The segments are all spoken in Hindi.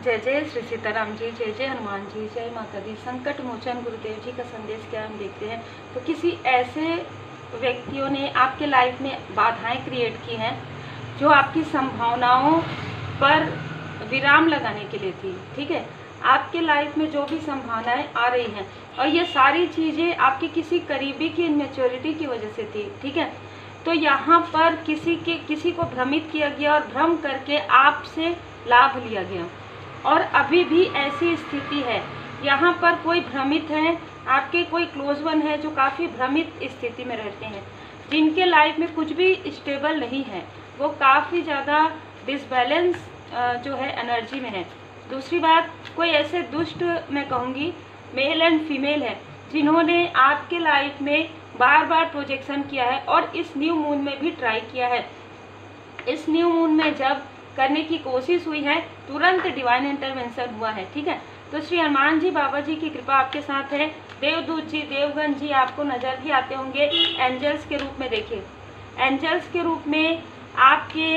जय जय श्री सीताराम जी, जय जय हनुमान जी, जय माता दी। संकट मोचन गुरुदेव जी का संदेश क्या हम देखते हैं। तो किसी ऐसे व्यक्तियों ने आपके लाइफ में बाधाएं क्रिएट की हैं जो आपकी संभावनाओं पर विराम लगाने के लिए थी। ठीक है, आपके लाइफ में जो भी संभावनाएं आ रही हैं और ये सारी चीज़ें आपके किसी करीबी की इनमेच्योरिटी की वजह से थी। ठीक है, तो यहाँ पर किसी को भ्रमित किया गया और भ्रम करके आपसे लाभ लिया गया और अभी भी ऐसी स्थिति है। यहाँ पर कोई भ्रमित है, आपके कोई क्लोज वन है जो काफ़ी भ्रमित स्थिति में रहते हैं, जिनके लाइफ में कुछ भी स्टेबल नहीं है, वो काफ़ी ज़्यादा डिसबैलेंस जो है एनर्जी में है। दूसरी बात, कोई ऐसे दुष्ट मैं कहूँगी मेल एंड फीमेल है जिन्होंने आपके लाइफ में बार बार प्रोजेक्शन किया है और इस न्यू मून में भी ट्राई किया है। इस न्यू मून में जब करने की कोशिश हुई है तुरंत डिवाइन इंटरवेंशन हुआ है। ठीक है, तो श्री हनुमान जी बाबा जी की कृपा आपके साथ है। देवदूत जी, देवगण जी आपको नज़र भी आते होंगे एंजल्स के रूप में। देखिए, एंजल्स के रूप में आपके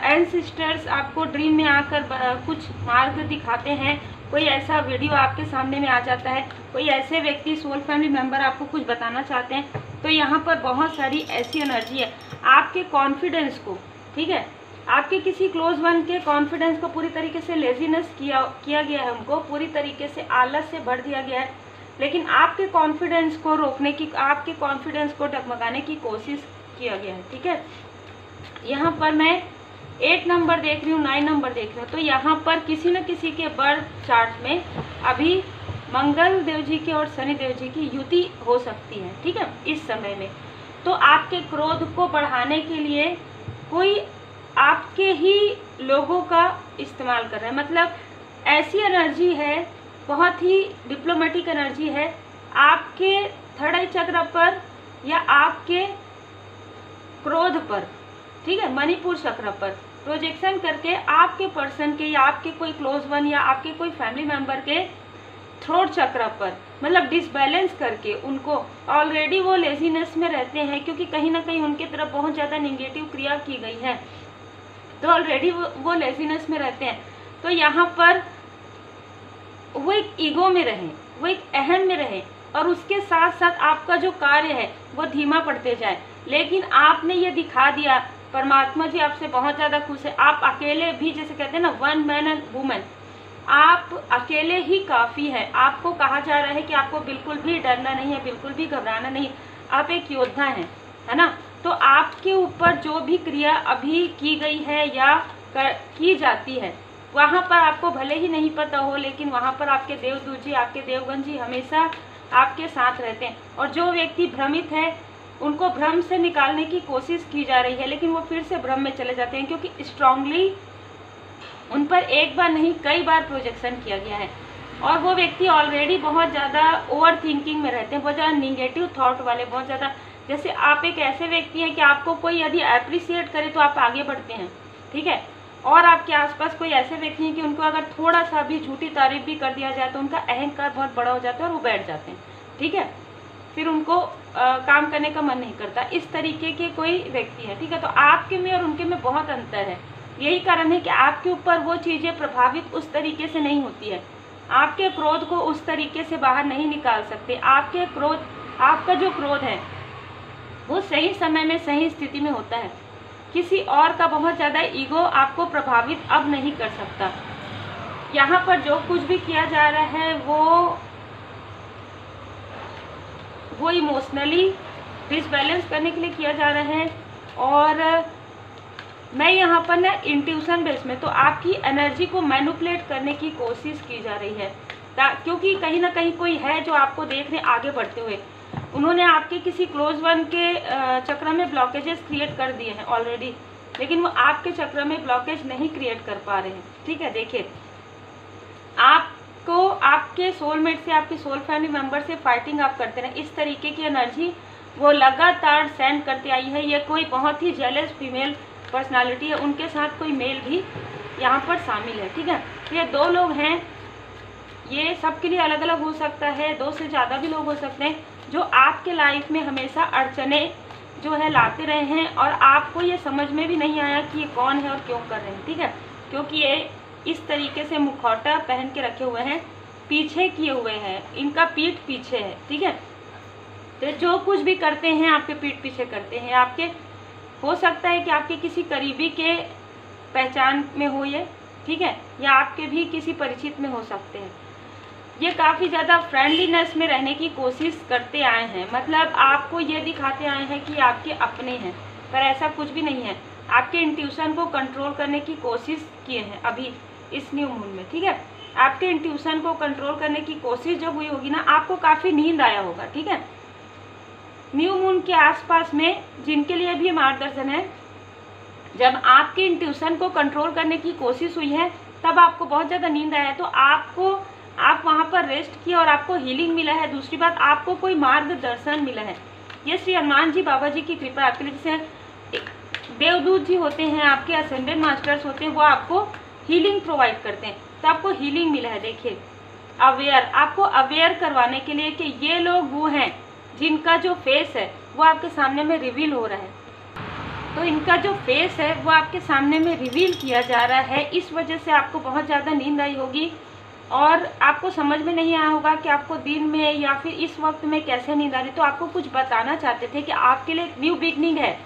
एंसेस्टर्स आपको ड्रीम में आकर कुछ मार्ग दिखाते हैं। कोई ऐसा वीडियो आपके सामने में आ जाता है, कोई ऐसे व्यक्ति सोल फैमिली मेंबर आपको कुछ बताना चाहते हैं। तो यहाँ पर बहुत सारी ऐसी एनर्जी है आपके कॉन्फिडेंस को, ठीक है, आपके किसी क्लोज वन के कॉन्फिडेंस को पूरी तरीके से लेजीनेस किया गया है, उनको पूरी तरीके से आलस से भर दिया गया है। लेकिन आपके कॉन्फिडेंस को रोकने की, आपके कॉन्फिडेंस को डगमगाने की कोशिश किया गया है। ठीक है, यहाँ पर मैं 8 नंबर देख रही हूँ, 9 नंबर देख रही हूँ। तो यहाँ पर किसी न किसी के बर्थ चार्ट में अभी मंगल देव जी के और शनि देव जी की युति हो सकती है। ठीक है, इस समय में तो आपके क्रोध को बढ़ाने के लिए कोई आपके ही लोगों का इस्तेमाल कर रहा है। मतलब ऐसी एनर्जी है, बहुत ही डिप्लोमेटिक एनर्जी है, आपके थर्ड आई चक्र पर या आपके क्रोध पर, ठीक है, मणिपुर चक्र पर प्रोजेक्शन करके आपके पर्सन के या आपके कोई क्लोज वन या आपके कोई फैमिली मेंबर के थ्रोट चक्र पर मतलब डिसबैलेंस करके उनको, ऑलरेडी वो लेजीनेस में रहते हैं क्योंकि कहीं ना कहीं उनके तरफ बहुत ज़्यादा निगेटिव क्रिया की गई है, तो ऑलरेडी वो लेजीनेस में रहते हैं। तो यहाँ पर वो एक ईगो में रहें, वो एक अहम में रहें और उसके साथ साथ आपका जो कार्य है वो धीमा पड़ते जाए। लेकिन आपने ये दिखा दिया, परमात्मा जी आपसे बहुत ज़्यादा खुश है। आप अकेले भी, जैसे कहते हैं ना, वन मैन एंड वुमेन, आप अकेले ही काफ़ी है। आपको कहा जा रहा है कि आपको बिल्कुल भी डरना नहीं है, बिल्कुल भी घबराना नहीं, आप एक योद्धा हैं, है ना। तो आपके ऊपर जो भी क्रिया अभी की गई है या की जाती है, वहाँ पर आपको भले ही नहीं पता हो, लेकिन वहाँ पर आपके देवदूत जी, आपके देवगण जी हमेशा आपके साथ रहते हैं। और जो व्यक्ति भ्रमित है उनको भ्रम से निकालने की कोशिश की जा रही है, लेकिन वो फिर से भ्रम में चले जाते हैं क्योंकि स्ट्रांगली उन पर एक बार नहीं कई बार प्रोजेक्शन किया गया है। और वो व्यक्ति ऑलरेडी बहुत ज़्यादा ओवर थिंकिंग में रहते हैं, बहुत ज़्यादा निगेटिव थॉट वाले, बहुत ज़्यादा, जैसे आप एक ऐसे व्यक्ति हैं कि आपको कोई यदि अप्रिसिएट करे तो आप आगे बढ़ते हैं। ठीक है, और आपके आसपास कोई ऐसे व्यक्ति हैं कि उनको अगर थोड़ा सा भी झूठी तारीफ भी कर दिया जाए तो उनका अहंकार बहुत बड़ा हो जाता है और वो बैठ जाते हैं। ठीक है, फिर उनको काम करने का मन नहीं करता। इस तरीके के कोई व्यक्ति है। ठीक है, तो आपके में और उनके में बहुत अंतर है। यही कारण है कि आपके ऊपर वो चीज़ें प्रभावित उस तरीके से नहीं होती है, आपके क्रोध को उस तरीके से बाहर नहीं निकाल सकते। आपके क्रोध, आपका जो क्रोध है वो सही समय में सही स्थिति में होता है। किसी और का बहुत ज़्यादा ईगो आपको प्रभावित अब नहीं कर सकता। यहाँ पर जो कुछ भी किया जा रहा है वो इमोशनली डिसबैलेंस करने के लिए किया जा रहा है। और मैं यहाँ पर ना इंट्यूशन बेस में, तो आपकी एनर्जी को मैनिपुलेट करने की कोशिश की जा रही है, क्योंकि कहीं ना कहीं कोई है जो आपको देख रहे आगे बढ़ते हुए। उन्होंने आपके किसी क्लोज वन के चक्र में ब्लॉकेजेस क्रिएट कर दिए हैं ऑलरेडी, लेकिन वो आपके चक्र में ब्लॉकेज नहीं क्रिएट कर पा रहे हैं। ठीक है, देखिए, आपको आपके सोलमेट से, आपके सोल फैमिली मेंबर से फाइटिंग आप करते रहे, इस तरीके की एनर्जी वो लगातार सेंड करते आई है। ये कोई बहुत ही जेलस फीमेल पर्सनालिटी है, उनके साथ कोई मेल भी यहाँ पर शामिल है। ठीक है, ये 2 लोग हैं, ये सबके लिए अलग अलग हो सकता है, 2 से ज़्यादा भी लोग हो सकते हैं जो आपके लाइफ में हमेशा अड़चने जो है लाते रहे हैं और आपको ये समझ में भी नहीं आया कि ये कौन है और क्यों कर रहे हैं। ठीक है, क्योंकि ये इस तरीके से मुखौटा पहन के रखे हुए हैं, पीछे किए हुए हैं, इनका पीठ पीछे है, ठीक है। तो जो कुछ भी करते हैं आपके पीठ पीछे करते हैं। आपके हो सकता है कि आपके किसी करीबी के पहचान में हो ये, ठीक है, या आपके भी किसी परिचित में हो सकते हैं। ये काफ़ी ज़्यादा फ्रेंडलीनेस में रहने की कोशिश करते आए हैं, मतलब आपको ये दिखाते आए हैं कि आपके अपने हैं, पर ऐसा कुछ भी नहीं है। आपके इंट्यूशन को कंट्रोल करने की कोशिश किए हैं अभी इस न्यू मून में, ठीक है। आपके इंट्यूशन को कंट्रोल करने की कोशिश जब हुई होगी ना, आपको काफ़ी नींद आया होगा, ठीक है। न्यू मून के आसपास में जिनके लिए भी मार्गदर्शन है, जब आपके इंट्यूशन को कंट्रोल करने की कोशिश हुई है तब आपको बहुत ज़्यादा नींद आया है, तो आप वहाँ पर रेस्ट किए और आपको हीलिंग मिला है। दूसरी बात, आपको कोई मार्गदर्शन मिला है। ये श्री हनुमान जी बाबा जी की कृपा आपके लिए, जैसे देवदूत जी होते हैं, आपके असेंडेंट मास्टर्स होते हैं, वो आपको हीलिंग प्रोवाइड करते हैं, तो आपको हीलिंग मिला है। देखिए, आपको अवेयर करवाने के लिए कि ये लोग वो हैं जिनका जो फेस है वो आपके सामने में रिवील हो रहा है। तो इनका जो फेस है वो आपके सामने में रिवील किया जा रहा है। इस वजह से आपको बहुत ज़्यादा नींद आई होगी और आपको समझ में नहीं आया होगा कि आपको दिन में या फिर इस वक्त में कैसे नींद आ रही। तो आपको कुछ बताना चाहते थे कि आपके लिए एक न्यू बिगनिंग है,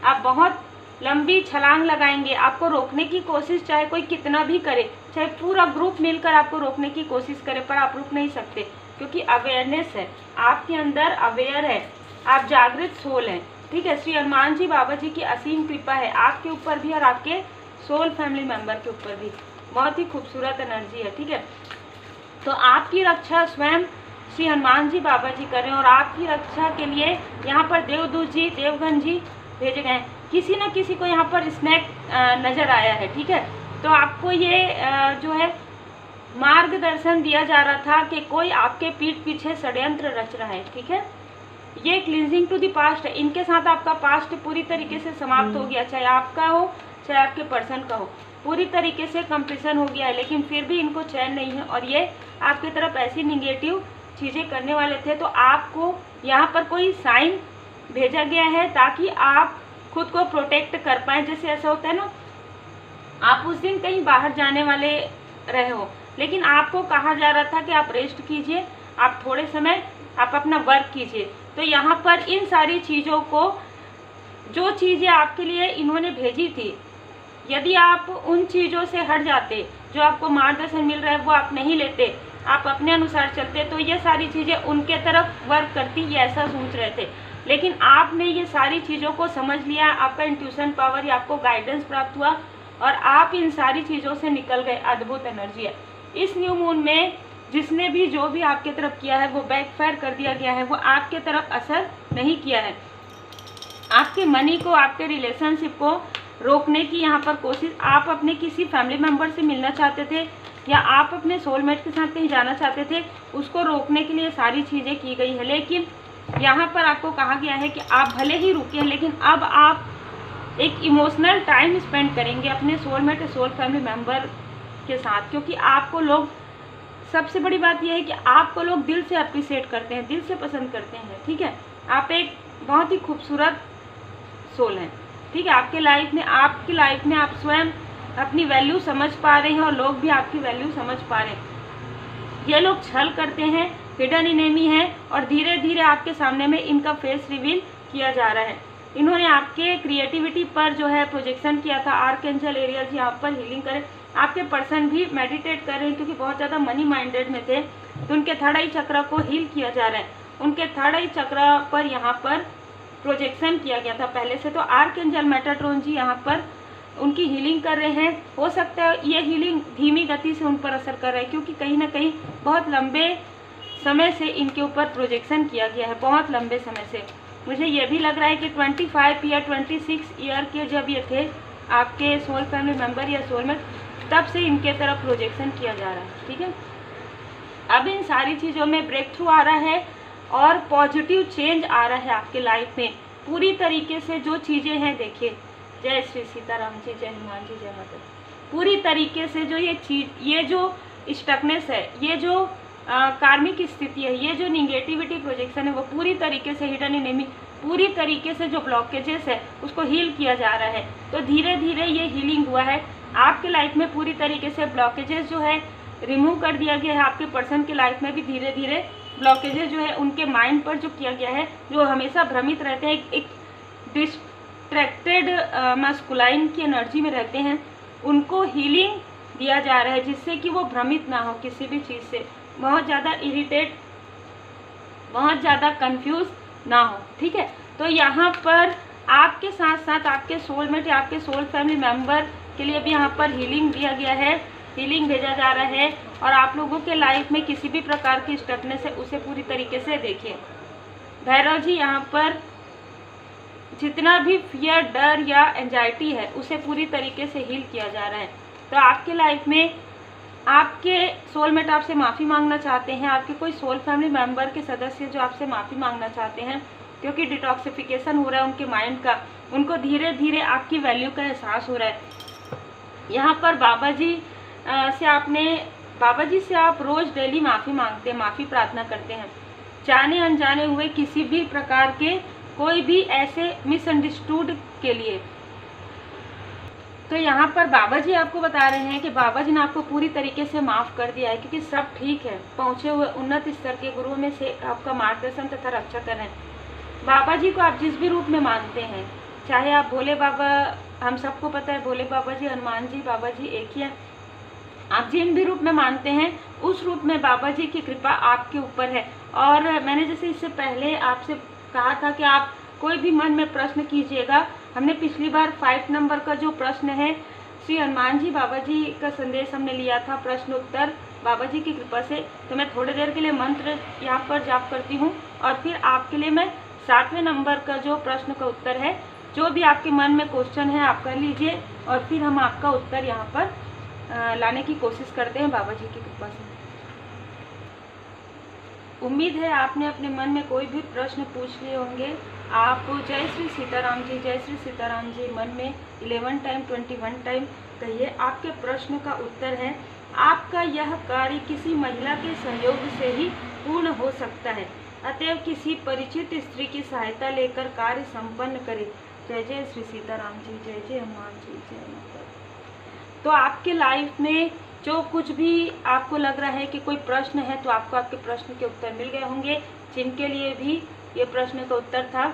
आप बहुत लंबी छलांग लगाएंगे। आपको रोकने की कोशिश चाहे कोई कितना भी करे, चाहे पूरा ग्रुप मिलकर आपको रोकने की कोशिश करे, पर आप रुक नहीं सकते, क्योंकि अवेयरनेस है आपके अंदर, अवेयर है, आप जागृत सोल हैं, ठीक है। श्री हनुमान जी बाबा जी की असीम कृपा है आपके ऊपर भी और आपके सोल फैमिली मेंबर के ऊपर भी। बहुत ही खूबसूरत एनर्जी है, ठीक है। तो आपकी रक्षा स्वयं श्री हनुमान जी बाबा जी कर रहे हैं और आपकी रक्षा के लिए यहाँ पर देवदूत जी, देवगन जी भेजे गए हैं। किसी न किसी को यहाँ पर स्नैक नज़र आया है, ठीक है। तो आपको ये जो है मार्गदर्शन दिया जा रहा था कि कोई आपके पीठ पीछे षड्यंत्र रच रहा है, ठीक है। ये क्लींजिंग टू द पास्ट है, इनके साथ आपका पास्ट पूरी तरीके से समाप्त हो गया, चाहे आपका हो चाहे आपके पर्सन का हो, पूरी तरीके से कंप्लीशन हो गया है। लेकिन फिर भी इनको चैन नहीं है और ये आपकी तरफ ऐसी निगेटिव चीज़ें करने वाले थे। तो आपको यहाँ पर कोई साइन भेजा गया है ताकि आप खुद को प्रोटेक्ट कर पाएँ। जैसे ऐसा होता है ना, आप उस दिन कहीं बाहर जाने वाले रहे हो, लेकिन आपको कहा जा रहा था कि आप रेस्ट कीजिए, आप थोड़े समय आप अपना वर्क कीजिए। तो यहाँ पर इन सारी चीज़ों को, जो चीज़ें आपके लिए इन्होंने भेजी थी, यदि आप उन चीज़ों से हट जाते, जो आपको मार्गदर्शन मिल रहा है वो आप नहीं लेते, आप अपने अनुसार चलते, तो ये सारी चीज़ें उनके तरफ वर्क करती, ये ऐसा सोच रहे थे। लेकिन आपने ये सारी चीज़ों को समझ लिया, आपका इंट्यूशन पावर या आपको गाइडेंस प्राप्त हुआ और आप इन सारी चीज़ों से निकल गए। अद्भुत एनर्जी है। इस न्यू मून में जिसने भी जो भी आपके तरफ किया है वो बैकफायर कर दिया गया है, वो आपके तरफ असर नहीं किया है। आपके मनी को, आपके रिलेशनशिप को रोकने की यहाँ पर कोशिश, आप अपने किसी फैमिली मेम्बर से मिलना चाहते थे या आप अपने सोलमेट के साथ कहीं जाना चाहते थे, उसको रोकने के लिए सारी चीज़ें की गई है। लेकिन यहाँ पर आपको कहा गया है कि आप भले ही रुके, लेकिन अब आप एक इमोशनल टाइम स्पेंड करेंगे अपने सोलमेट, सोल फैमिली मेम्बर के साथ, क्योंकि आपको लोग, सबसे बड़ी बात यह है कि आपको लोग दिल से अप्रिशिएट करते हैं, दिल से पसंद करते हैं, ठीक है। आप एक बहुत ही खूबसूरत सोल हैं, ठीक है। आपकी लाइफ में आप स्वयं अपनी वैल्यू समझ पा रहे हैं और लोग भी आपकी वैल्यू समझ पा रहे हैं। ये लोग छल करते हैं, हिडन इनेमी हैं और धीरे धीरे आपके सामने में इनका फेस रिवील किया जा रहा है। इन्होंने आपके क्रिएटिविटी पर जो है प्रोजेक्शन किया था। आर्कएंजल एरियल जी यहाँ पर हीलिंग करें। आपके पर्सन भी मेडिटेट कर रहे हैं क्योंकि बहुत ज़्यादा मनी माइंडेड में थे, तो उनके थर्ड आई चक्र को हील किया जा रहा है। उनके थर्ड आई चक्र पर यहाँ पर प्रोजेक्शन किया गया था पहले से, तो आर्कएंजल मेटाट्रॉन जी यहाँ पर उनकी हीलिंग कर रहे हैं। हो सकता है ये हीलिंग धीमी गति से उन पर असर कर रहा है, क्योंकि कहीं ना कहीं बहुत लंबे समय से इनके ऊपर प्रोजेक्शन किया गया है, बहुत लंबे समय से। मुझे ये भी लग रहा है कि 25 या 26 ईयर के जब ये थे आपके सोल फैमिली मेम्बर या सोलमेट, तब से इनके तरफ प्रोजेक्शन किया जा रहा है, ठीक है। अब इन सारी चीज़ों में ब्रेक थ्रू आ रहा है और पॉजिटिव चेंज आ रहा है आपके लाइफ में पूरी तरीके से। जो चीज़ें हैं, देखिए, जय श्री सीताराम जी, जय हनुमान जी, जय माता। पूरी तरीके से जो ये चीज़, ये जो स्टकनेस है, ये जो कार्मिक स्थिति है, ये जो निगेटिविटी प्रोजेक्शन है, वो पूरी तरीके से, हिडन एनिमी, पूरी तरीके से जो ब्लॉकेजेस है उसको हील किया जा रहा है। तो धीरे धीरे ये हीलिंग हुआ है। आपके लाइफ में पूरी तरीके से ब्लॉकेजेस जो है रिमूव कर दिया गया है। आपके पर्सन की लाइफ में भी धीरे धीरे ब्लॉकेजेस जो है उनके माइंड पर जो किया गया है, जो हमेशा भ्रमित रहते हैं, एक डिस्ट्रैक्टेड मैस्कुलाइन की एनर्जी में रहते हैं, उनको हीलिंग दिया जा रहा है जिससे कि वो भ्रमित ना हो किसी भी चीज़ से, बहुत ज़्यादा इरिटेट, बहुत ज़्यादा कंफ्यूज ना हो। ठीक है, तो यहाँ पर आपके साथ साथ आपके सोलमेट या आपके सोल फैमिली मेम्बर के लिए भी यहाँ पर हीलिंग दिया गया है, हीलिंग भेजा जा रहा है। और आप लोगों के लाइफ में किसी भी प्रकार की स्टकनेस है उसे पूरी तरीके से देखिए। भैरव जी यहाँ पर जितना भी फियर, डर या एंजाइटी है उसे पूरी तरीके से हील किया जा रहा है। तो आपके लाइफ में आपके सोलमेट आपसे माफ़ी मांगना चाहते हैं, आपके कोई सोल फैमिली मेम्बर के सदस्य जो आपसे माफ़ी मांगना चाहते हैं क्योंकि डिटॉक्सिफिकेशन हो रहा है उनके माइंड का, उनको धीरे धीरे आपकी वैल्यू का एहसास हो रहा है। यहाँ पर बाबा जी से आप रोज़ डेली माफ़ी मांगते हैं, माफ़ी प्रार्थना करते हैं, जाने अनजाने हुए किसी भी प्रकार के कोई भी ऐसे मिसअंडरस्टूड के लिए। तो यहाँ पर बाबा जी आपको बता रहे हैं कि बाबा जी ने आपको पूरी तरीके से माफ़ कर दिया है क्योंकि सब ठीक है। पहुँचे हुए उन्नत स्तर के गुरुओं में से आपका मार्गदर्शन तथा रक्षा कर रहे हैं। बाबा जी को आप जिस भी रूप में मानते हैं, चाहे आप भोले बाबा, हम सबको पता है भोले बाबा जी, हनुमान जी, बाबा जी एक ही है, आप जिन भी रूप में मानते हैं उस रूप में बाबा जी की कृपा आपके ऊपर है। और मैंने जैसे इससे पहले आपसे कहा था कि आप कोई भी मन में प्रश्न कीजिएगा। हमने पिछली बार 5 नंबर का जो प्रश्न है, श्री हनुमान जी बाबा जी का संदेश हमने लिया था, प्रश्न उत्तर बाबा जी की कृपा से। तो मैं थोड़ी देर के लिए मंत्र यहाँ पर जाप करती हूँ और फिर आपके लिए मैं 7वें नंबर का जो प्रश्न का उत्तर है, जो भी आपके मन में क्वेश्चन है आप कर लीजिए और फिर हम आपका उत्तर यहाँ पर लाने की कोशिश करते हैं बाबा जी की कृपा से। उम्मीद है आपने अपने मन में कोई भी प्रश्न पूछ लिए होंगे। आप जय श्री सीताराम जी, जय श्री सीताराम जी मन में 11 टाइम 21 टाइम कहिए। आपके प्रश्न का उत्तर है, आपका यह कार्य किसी महिला के सहयोग से ही पूर्ण हो सकता है, अतएव किसी परिचित स्त्री की सहायता लेकर कार्य संपन्न करें। जय जय श्री सीताराम जी, जय जय हनुमान जी, जय माता। तो आपके लाइफ में जो कुछ भी आपको लग रहा है कि कोई प्रश्न है तो आपको आपके प्रश्न के उत्तर मिल गए होंगे, जिनके लिए भी ये प्रश्न का उत्तर था।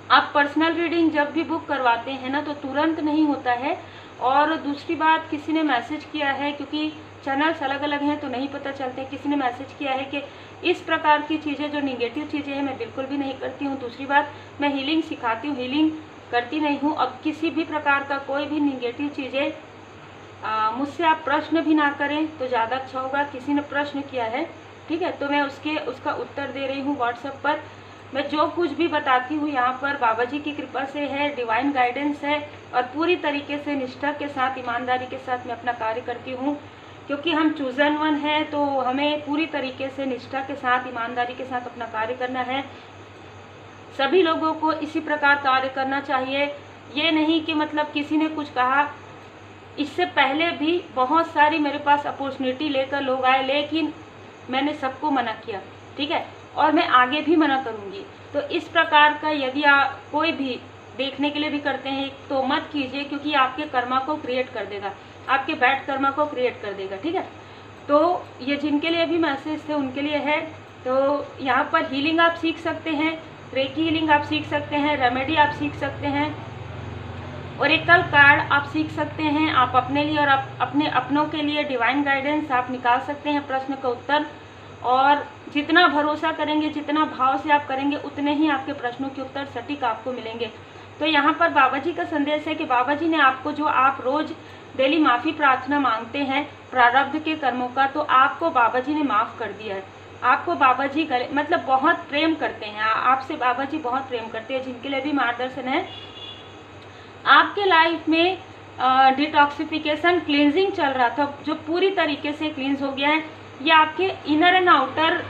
आप पर्सनल रीडिंग जब भी बुक करवाते हैं ना तो तुरंत नहीं होता है। और दूसरी बात, किसी ने मैसेज किया है, क्योंकि चैनल्स अलग अलग हैं तो नहीं पता चलते, किसी ने मैसेज किया है कि इस प्रकार की चीज़ें जो निगेटिव चीज़ें हैं मैं बिल्कुल भी नहीं करती हूँ। दूसरी बात, मैं हीलिंग सिखाती हूँ, हीलिंग करती नहीं हूँ। अब किसी भी प्रकार का कोई भी निगेटिव चीज़ें मुझसे आप प्रश्न भी ना करें तो ज़्यादा अच्छा होगा। किसी ने प्रश्न किया है, ठीक है, तो मैं उसका उत्तर दे रही हूँ व्हाट्सएप पर। मैं जो कुछ भी बताती हूँ यहाँ पर बाबा जी की कृपा से है, डिवाइन गाइडेंस है और पूरी तरीके से निष्ठा के साथ, ईमानदारी के साथ मैं अपना कार्य करती हूँ। क्योंकि हम चूजन वन हैं तो हमें पूरी तरीके से निष्ठा के साथ, ईमानदारी के साथ अपना कार्य करना है। सभी लोगों को इसी प्रकार कार्य करना चाहिए। ये नहीं कि मतलब किसी ने कुछ कहा, इससे पहले भी बहुत सारी मेरे पास अपॉर्चुनिटी लेकर लोग आए, लेकिन मैंने सबको मना किया, ठीक है, और मैं आगे भी मना करूँगी। तो इस प्रकार का यदि आप कोई भी देखने के लिए भी करते हैं तो मत कीजिए, क्योंकि आपके कर्मा को क्रिएट कर देगा, आपके बैड कर्मा को क्रिएट कर देगा, ठीक है। तो ये जिनके लिए भी मैसेज थे उनके लिए है। तो यहाँ पर हीलिंग आप सीख सकते हैं, रेकी हीलिंग आप सीख सकते हैं, रेमेडी आप सीख सकते हैं, ओरेकल कार्ड आप सीख सकते हैं। आप अपने लिए और आप अपने अपनों के लिए डिवाइन गाइडेंस आप निकाल सकते हैं, प्रश्न का उत्तर। और जितना भरोसा करेंगे, जितना भाव से आप करेंगे, उतने ही आपके प्रश्नों के उत्तर सटीक आपको मिलेंगे। तो यहाँ पर बाबा जी का संदेश है कि बाबा जी ने आपको, जो आप रोज़ डेली माफ़ी प्रार्थना मांगते हैं प्रारब्ध के कर्मों का, तो आपको बाबा जी ने माफ़ कर दिया है। आपको बाबा जी गले मतलब बहुत प्रेम करते हैं, आपसे बाबा जी बहुत प्रेम करते हैं। जिनके लिए भी मार्गदर्शन है, आपके लाइफ में डिटॉक्सिफिकेशन क्लींजिंग चल रहा था, जो पूरी तरीके से क्लींस हो गया है। ये आपके इनर एंड आउटर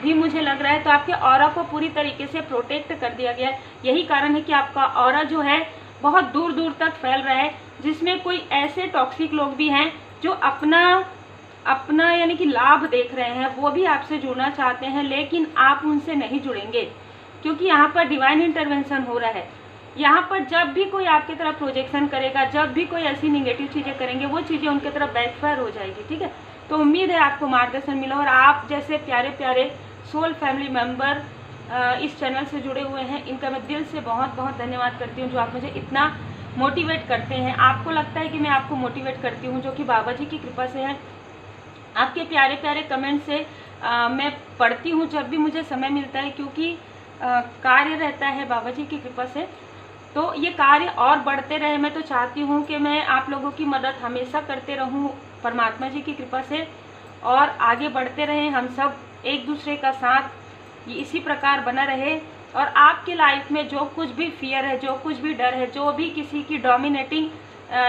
भी मुझे लग रहा है, तो आपके ऑरा को पूरी तरीके से प्रोटेक्ट कर दिया गया है। यही कारण है कि आपका ऑरा जो है बहुत दूर दूर तक फैल रहा है, जिसमें कोई ऐसे टॉक्सिक लोग भी हैं जो अपना यानी कि लाभ देख रहे हैं, वो भी आपसे जुड़ना चाहते हैं, लेकिन आप उनसे नहीं जुड़ेंगे, क्योंकि यहाँ पर डिवाइन इंटरवेंशन हो रहा है। यहाँ पर जब भी कोई आपकी तरफ प्रोजेक्शन करेगा, जब भी कोई ऐसी निगेटिव चीज़ें करेंगे, वो चीज़ें उनकी तरफ बैकफायर हो जाएगी, ठीक है। तो उम्मीद है आपको मार्गदर्शन मिला, और आप जैसे प्यारे प्यारे सोल फैमिली मेम्बर इस चैनल से जुड़े हुए हैं, इनका मैं दिल से बहुत बहुत धन्यवाद करती हूँ, जो आप मुझे इतना मोटिवेट करते हैं। आपको लगता है कि मैं आपको मोटिवेट करती हूँ, जो कि बाबा जी की कृपा से है। आपके प्यारे प्यारे कमेंट से मैं पढ़ती हूँ जब भी मुझे समय मिलता है, क्योंकि कार्य रहता है बाबा जी की कृपा से, तो ये कार्य और बढ़ते रहे। मैं तो चाहती हूँ कि मैं आप लोगों की मदद हमेशा करते रहूँ परमात्मा जी की कृपा से, और आगे बढ़ते रहें हम सब, एक दूसरे का साथ ये इसी प्रकार बना रहे। और आपके लाइफ में जो कुछ भी फियर है, जो कुछ भी डर है, जो भी किसी की डोमिनेटिंग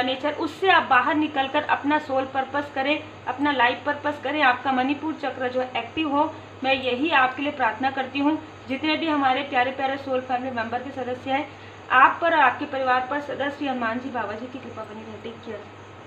नेचर, उससे आप बाहर निकलकर अपना सोल पर्पस करें, अपना लाइफ पर्पस करें, आपका मणिपुर चक्र जो एक्टिव हो। मैं यही आपके लिए प्रार्थना करती हूँ। जितने भी हमारे प्यारे प्यारे सोल फैमिली मेंबर के सदस्य हैं, आप पर और आपके परिवार पर सदा श्री हनुमान जी बाबा जी की कृपा बनी रहे। Take care.